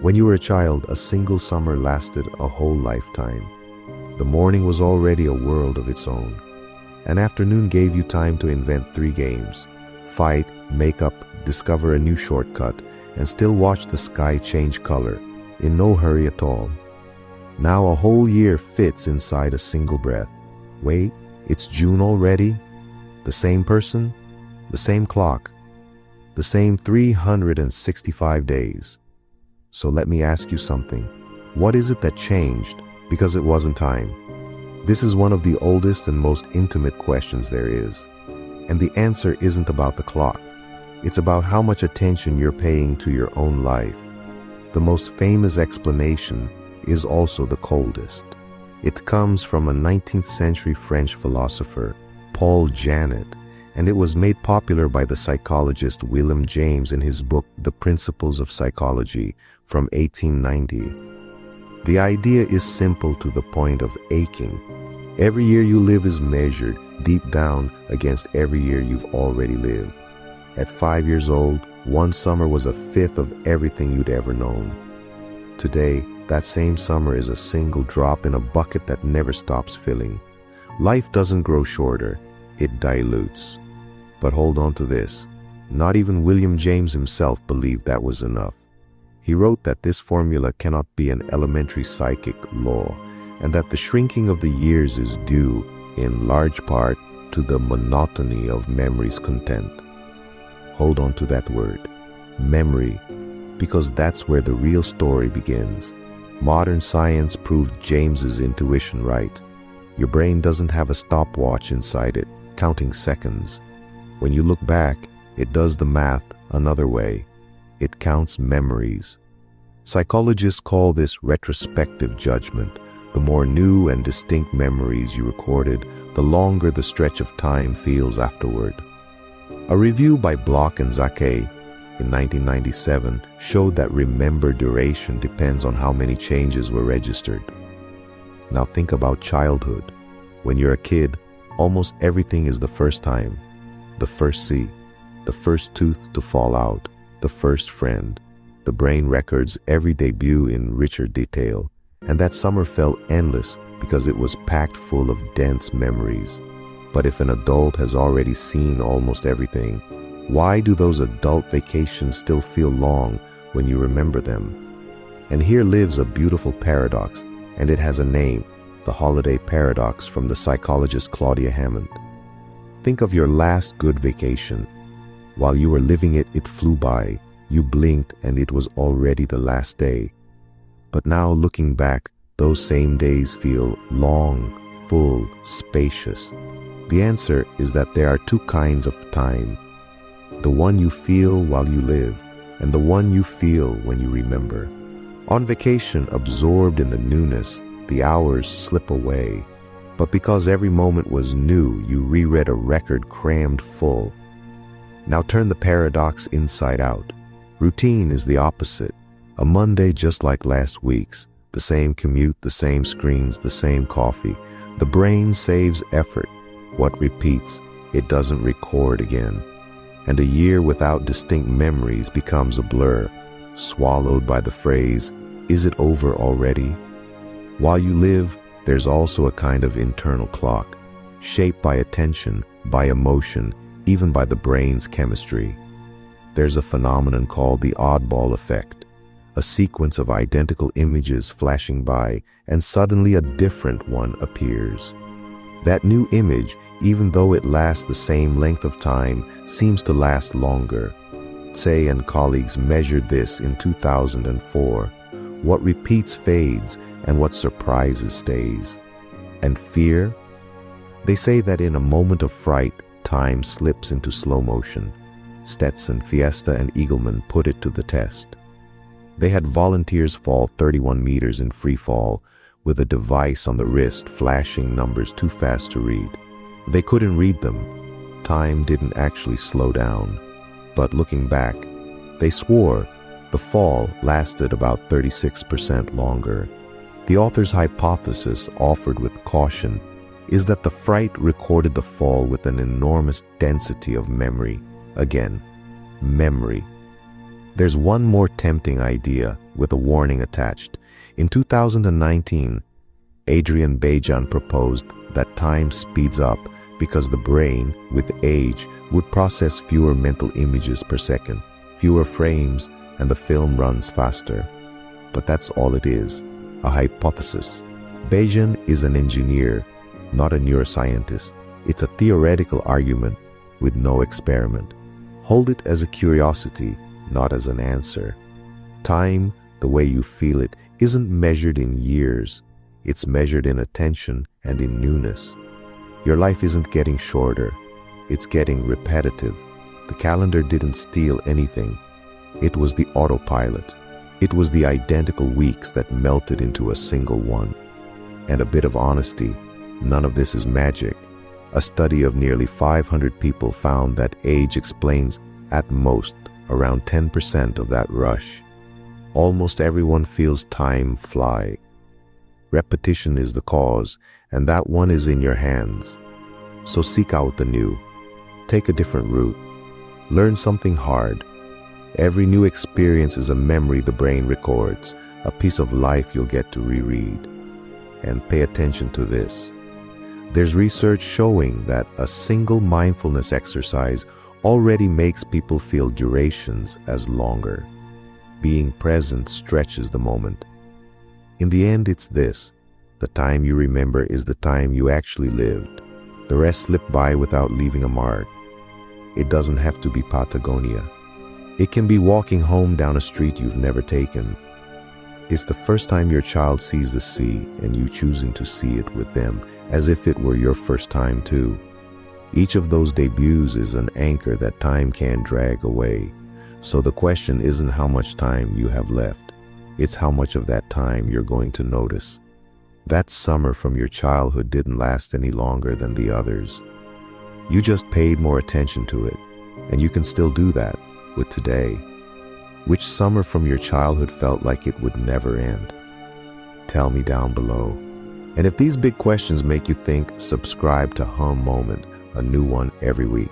When you were a child, a single summer lasted a whole lifetime. The morning was already a world of its own. An afternoon gave you time to invent 3 games, fight, make up, discover a new shortcut, and still watch the sky change color, in no hurry at all. Now a whole year fits inside a single breath. Wait, it's June already? The same person? The same clock? The same 365 days? So let me ask you something. What is it that changed? Because it wasn't time. This is one of the oldest and most intimate questions there is. And the answer isn't about the clock. It's about how much attention you're paying to your own life. The most famous explanation is also the coldest. It comes from a 19th century French philosopher, Paul Janet, and it was made popular by the psychologist William James in his book The Principles of Psychology from 1890. The idea is simple to the point of aching. Every year you live is measured deep down against every year you've already lived. At 5 years old, one summer was 1/5 of everything you'd ever known. Today, that same summer is a single drop in a bucket that never stops filling. Life doesn't grow shorter, it dilutes. But hold on to this. Not even William James himself believed that was enough. He wrote that this formula cannot be an elementary psychic law, and that the shrinking of the years is due, in large part, to the monotony of memory's content. Hold on to that word, memory, because that's where the real story begins. Modern science proved James's intuition right. Your brain doesn't have a stopwatch inside it, counting seconds. When you look back, it does the math another way. It counts memories. Psychologists call this retrospective judgment. The more new and distinct memories you recorded, the longer the stretch of time feels afterward. A review by Bloch and Zake in 1997 showed that remembered duration depends on how many changes were registered. Now think about childhood. When you're a kid, almost everything is the first time. The first see, the first tooth to fall out, the first friend. The brain records every debut in richer detail, and that summer felt endless because it was packed full of dense memories. But if an adult has already seen almost everything, why do those adult vacations still feel long when you remember them? And here lives a beautiful paradox, and it has a name, the holiday paradox from the psychologist Claudia Hammond. Think of your last good vacation. While you were living it, it flew by. You blinked and it was already the last day. But now looking back, those same days feel long, full, spacious. The answer is that there are 2 kinds of time. The one you feel while you live, and the one you feel when you remember. On vacation, absorbed in the newness, the hours slip away. But because every moment was new, you reread a record crammed full. Now turn the paradox inside out. Routine is the opposite. A Monday just like last week's. The same commute, the same screens, the same coffee. The brain saves effort. What repeats, it doesn't record again. And a year without distinct memories becomes a blur, swallowed by the phrase, "Is it over already?" While you live, there's also a kind of internal clock, shaped by attention, by emotion, even by the brain's chemistry. There's a phenomenon called the oddball effect, a sequence of identical images flashing by, and suddenly a different one appears. That new image, even though it lasts the same length of time, seems to last longer. Tsay and colleagues measured this in 2004. What repeats fades, and what surprises stays. And fear? They say that in a moment of fright, time slips into slow motion. Stetson, Fiesta, and Eagleman put it to the test. They had volunteers fall 31 meters in free fall with a device on the wrist flashing numbers too fast to read. They couldn't read them. Time didn't actually slow down. But looking back, they swore the fall lasted about 36% longer. The author's hypothesis, offered with caution, is that the fright recorded the fall with an enormous density of memory. Again, memory. There's one more tempting idea with a warning attached. In 2019, Adrian Bejan proposed that time speeds up because the brain, with age, would process fewer mental images per second, fewer frames, and the film runs faster. But that's all it is, a hypothesis. Bejan is an engineer, not a neuroscientist. It's a theoretical argument with no experiment. Hold it as a curiosity, not as an answer. Time, the way you feel it, isn't measured in years. It's measured in attention and in newness. Your life isn't getting shorter. It's getting repetitive. The calendar didn't steal anything. It was the autopilot. It was the identical weeks that melted into a single one. And a bit of honesty, none of this is magic. A study of nearly 500 people found that age explains, at most, around 10% of that rush. Almost everyone feels time fly. Repetition is the cause, and that one is in your hands. So seek out the new. Take a different route. Learn something hard. Every new experience is a memory the brain records, a piece of life you'll get to reread. And pay attention to this. There's research showing that a single mindfulness exercise already makes people feel durations as longer. Being present stretches the moment. In the end, it's this. The time you remember is the time you actually lived. The rest slipped by without leaving a mark. It doesn't have to be Patagonia. It can be walking home down a street you've never taken. It's the first time your child sees the sea and you choosing to see it with them as if it were your first time too. Each of those debuts is an anchor that time can't drag away. So the question isn't how much time you have left. It's how much of that time you're going to notice. That summer from your childhood didn't last any longer than the others. You just paid more attention to it, and you can still do that with today. Which summer from your childhood felt like it would never end? Tell me down below. And if these big questions make you think, subscribe to Hum Moment, a new one every week.